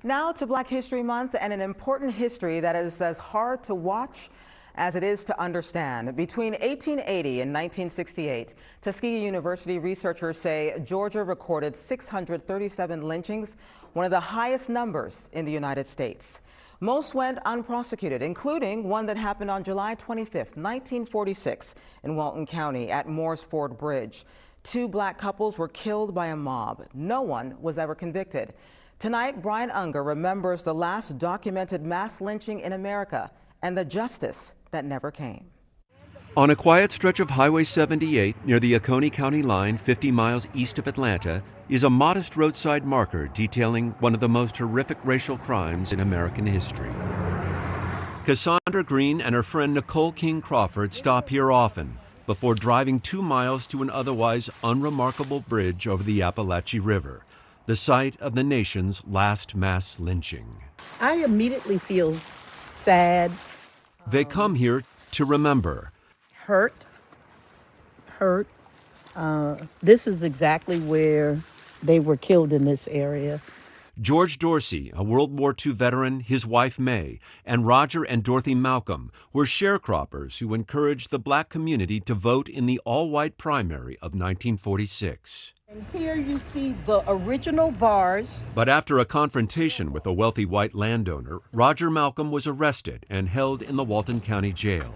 Now to Black History Month and an important history that is as hard to watch as it is to understand. Between 1880 and 1968, Tuskegee University researchers say Georgia recorded 637 lynchings, one of the highest numbers in the United States. Most went unprosecuted, including one that happened on July 25th, 1946 in Oconee County at Moores Ford Bridge. Two Black couples were killed by a mob. No one was ever convicted. Tonight, Brian Unger remembers the last documented mass lynching in America and the justice that never came. On a quiet stretch of Highway 78 near the Oconee County line 50 miles east of Atlanta is a modest roadside marker detailing one of the most horrific racial crimes in American history. Cassandra Green and her friend Nicole King Crawford stop here often before driving 2 miles to an otherwise unremarkable bridge over the Appalachian River, the site of the nation's last mass lynching. I immediately feel sad. They come here to remember. Hurt. This is exactly where they were killed, in this area. George Dorsey, a World War II veteran, his wife May, and Roger and Dorothy Malcolm were sharecroppers who encouraged the Black community to vote in the all-white primary of 1946. And here you see the original bars. But after a confrontation with a wealthy white landowner, Roger Malcolm was arrested and held in the Walton County Jail.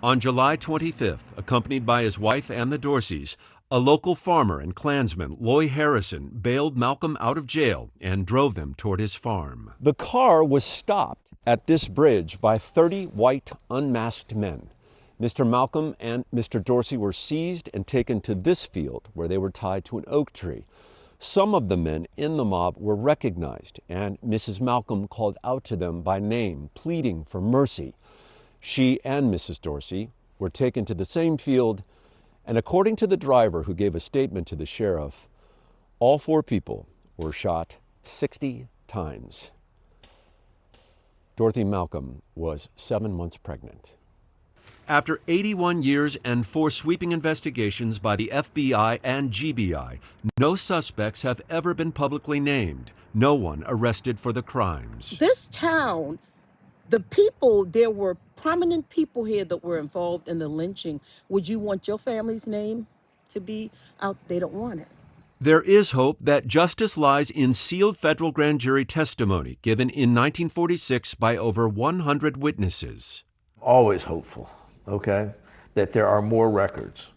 On July 25th, accompanied by his wife and the Dorseys, a local farmer and Klansman, Loy Harrison, bailed Malcolm out of jail and drove them toward his farm. The car was stopped at this bridge by 30 white unmasked men. Mr. Malcolm and Mr. Dorsey were seized and taken to this field where they were tied to an oak tree. Some of the men in the mob were recognized, and Mrs. Malcolm called out to them by name, pleading for mercy. She and Mrs. Dorsey were taken to the same field, and according to the driver who gave a statement to the sheriff, all 4 people were shot 60 times. Dorothy Malcolm was 7 months pregnant. After 81 years and 4 sweeping investigations by the FBI and GBI, no suspects have ever been publicly named. No one arrested for the crimes. This town, the people, there were prominent people here that were involved in the lynching. Would you want your family's name to be out? They don't want it. There is hope that justice lies in sealed federal grand jury testimony given in 1946 by over 100 witnesses. Always hopeful, okay, that there are more records.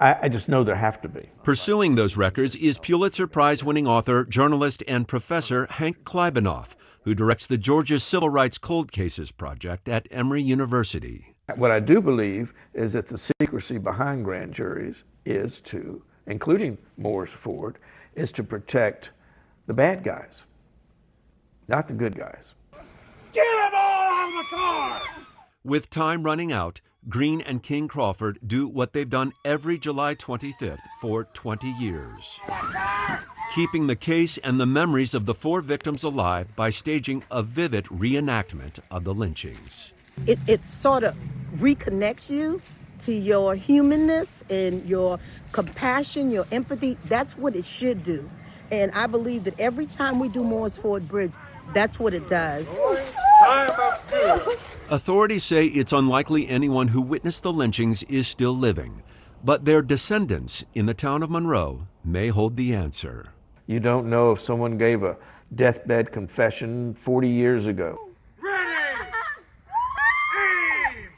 I just know there have to be. Pursuing those records is Pulitzer Prize-winning author, journalist, and professor Hank Klybanoff, who directs the Georgia Civil Rights Cold Cases Project at Emory University. What I do believe is that the secrecy behind grand juries is to, including Moores Ford, is to protect the bad guys, not the good guys. Get them all out of the car! With time running out, Green and King Crawford do what they've done every July 25th for 20 years. Keeping the case and the memories of the 4 victims alive by staging a vivid reenactment of the lynchings. It sort of reconnects you to your humanness and your compassion, your empathy. That's what it should do. And I believe that every time we do Moores Ford Bridge, that's what it does. Authorities say it's unlikely anyone who witnessed the lynchings is still living, but their descendants in the town of Monroe may hold the answer. You don't know if someone gave a deathbed confession 40 years ago. Ready! Aim!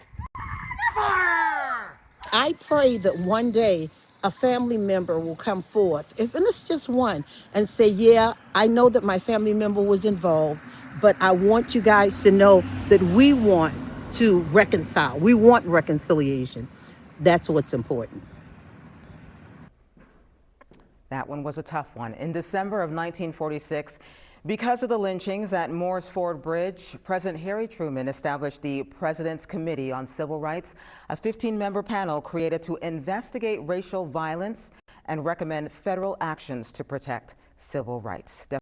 Fire! I pray that one day a family member will come forth, and it's just one, and say, yeah, I know that my family member was involved, but I want you guys to know that we want to reconcile. We want reconciliation. That's what's important. That one was a tough one. In December of 1946, because of the lynchings at Moores Ford Bridge, President Harry Truman established the President's Committee on Civil Rights, a 15-member panel created to investigate racial violence and recommend federal actions to protect civil rights.